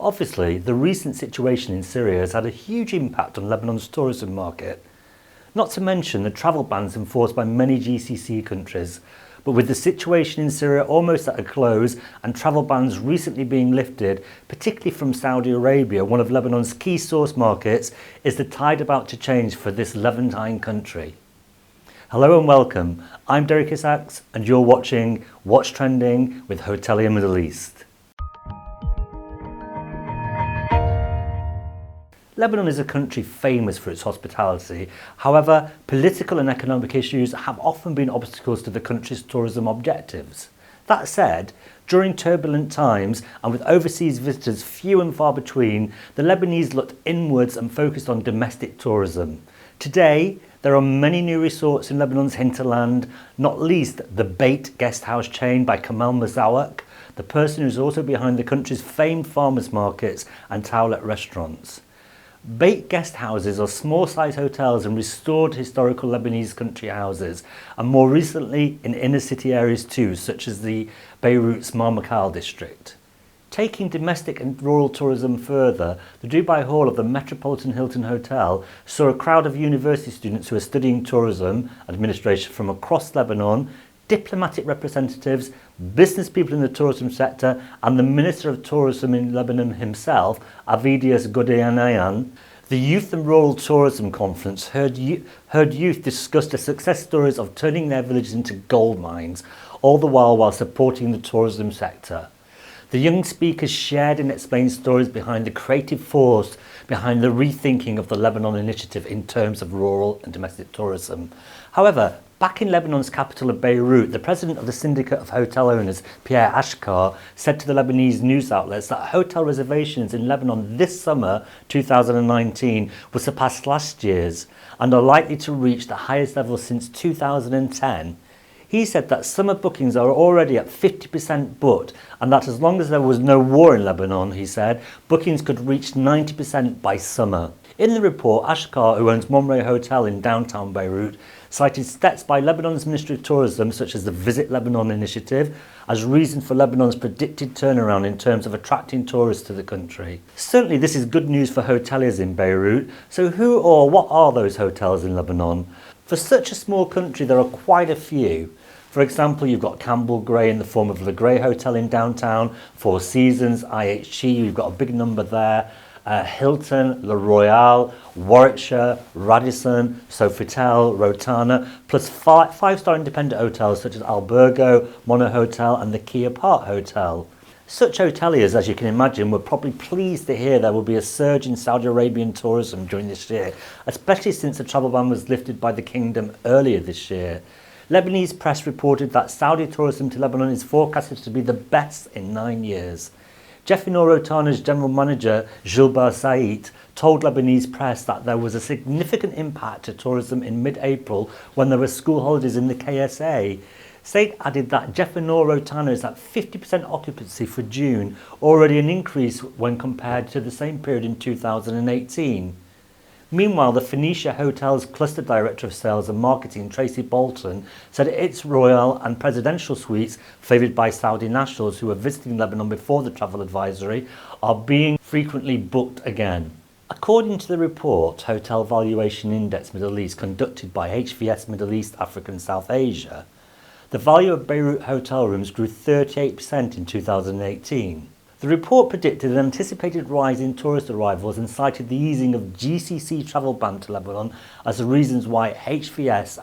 Obviously, the recent situation in Syria has had a huge impact on Lebanon's tourism market, not to mention the travel bans enforced by many GCC countries. But with the situation in Syria almost at a close and travel bans recently being lifted, particularly from Saudi Arabia, one of Lebanon's key source markets, is the tide about to change for this Levantine country. Hello and welcome, I'm Derek Isaacs and you're watching What's Trending with Hotelier Middle East. Lebanon is a country famous for its hospitality. However, political and economic issues have often been obstacles to the country's tourism objectives. That said, during turbulent times and with overseas visitors few and far between, the Lebanese looked inwards and focused on domestic tourism. Today, there are many new resorts in Lebanon's hinterland, not least the Beit guest house chain by Kamal Mazawak, the person who's also behind the country's famed farmers markets and Towlet restaurants. Beit guest houses are small-sized hotels and restored historical Lebanese country houses, and more recently in inner city areas too, such as the Beirut's Marmakal district. Taking domestic and rural tourism further, the Dubai Hall of the Metropolitan Hilton Hotel saw a crowd of university students who are studying tourism administration from across Lebanon, diplomatic representatives, business people in the tourism sector, and the Minister of Tourism in Lebanon himself, Avidius Godayanayan. The Youth and Rural Tourism Conference heard youth discuss the success stories of turning their villages into gold mines, all the while supporting the tourism sector. The young speakers shared and explained stories behind the creative force behind the rethinking of the Lebanon initiative in terms of rural and domestic tourism. However, back in Lebanon's capital of Beirut, the president of the Syndicate of Hotel Owners, Pierre Ashkar, said to the Lebanese news outlets that hotel reservations in Lebanon this summer, 2019, will surpass last year's and are likely to reach the highest level since 2010. He said that summer bookings are already at 50% booked, and that as long as there was no war in Lebanon, he said, bookings could reach 90% by summer. In the report, Ashkar, who owns Monray Hotel in downtown Beirut, cited steps by Lebanon's Ministry of Tourism, such as the Visit Lebanon initiative, as reason for Lebanon's predicted turnaround in terms of attracting tourists to the country. Certainly this is good news for hoteliers in Beirut. So who or what are those hotels in Lebanon? For such a small country, there are quite a few. For example, you've got Campbell Gray in the form of Le Gray Hotel in downtown, Four Seasons, IHG, you've got a big number there, Hilton, Le Royale, Warwickshire, Radisson, Sofitel, Rotana, plus five-star independent hotels such as Albergo, Mono Hotel and the Kia Park Hotel. Such hoteliers, as you can imagine, were probably pleased to hear there will be a surge in Saudi Arabian tourism during this year, especially since the travel ban was lifted by the kingdom earlier this year. Lebanese press reported that Saudi tourism to Lebanon is forecasted to be the best in 9 years. Jeffinor Rotana's general manager, Gilbar Said, told Lebanese press that there was a significant impact to tourism in mid-April when there were school holidays in the KSA. Said added that Jeffinor Rotana is at 50% occupancy for June, already an increase when compared to the same period in 2018. Meanwhile, the Phoenicia Hotel's Cluster Director of Sales and Marketing, Tracy Bolton, said its royal and presidential suites, favoured by Saudi nationals who were visiting Lebanon before the travel advisory, are being frequently booked again. According to the report, Hotel Valuation Index Middle East conducted by HVS Middle East, Africa and South Asia, the value of Beirut hotel rooms grew 38% in 2018. The report predicted an anticipated rise in tourist arrivals and cited the easing of GCC travel ban to Lebanon as the reasons why HVS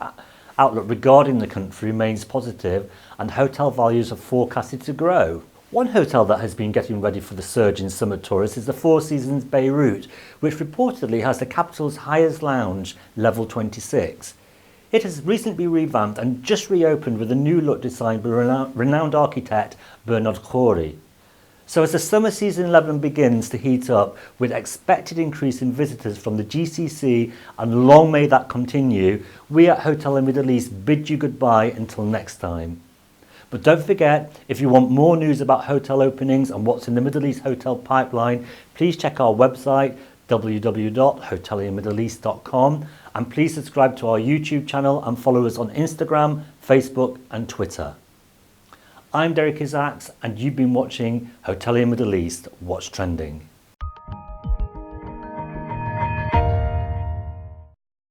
outlook regarding the country remains positive and hotel values are forecasted to grow. One hotel that has been getting ready for the surge in summer tourists is the Four Seasons Beirut, which reportedly has the capital's highest lounge, level 26. It has recently revamped and just reopened with a new look designed by renowned architect Bernard Khoury. So as the summer season in Lebanon begins to heat up with expected increase in visitors from the GCC, and long may that continue, we at Hotelier Middle East bid you goodbye until next time. But don't forget, if you want more news about hotel openings and what's in the Middle East hotel pipeline, please check our website www.hoteliermiddleeast.com, and please subscribe to our YouTube channel and follow us on Instagram, Facebook and Twitter. I'm Derek Isaacs and you've been watching Hotelier Middle East, What's Trending.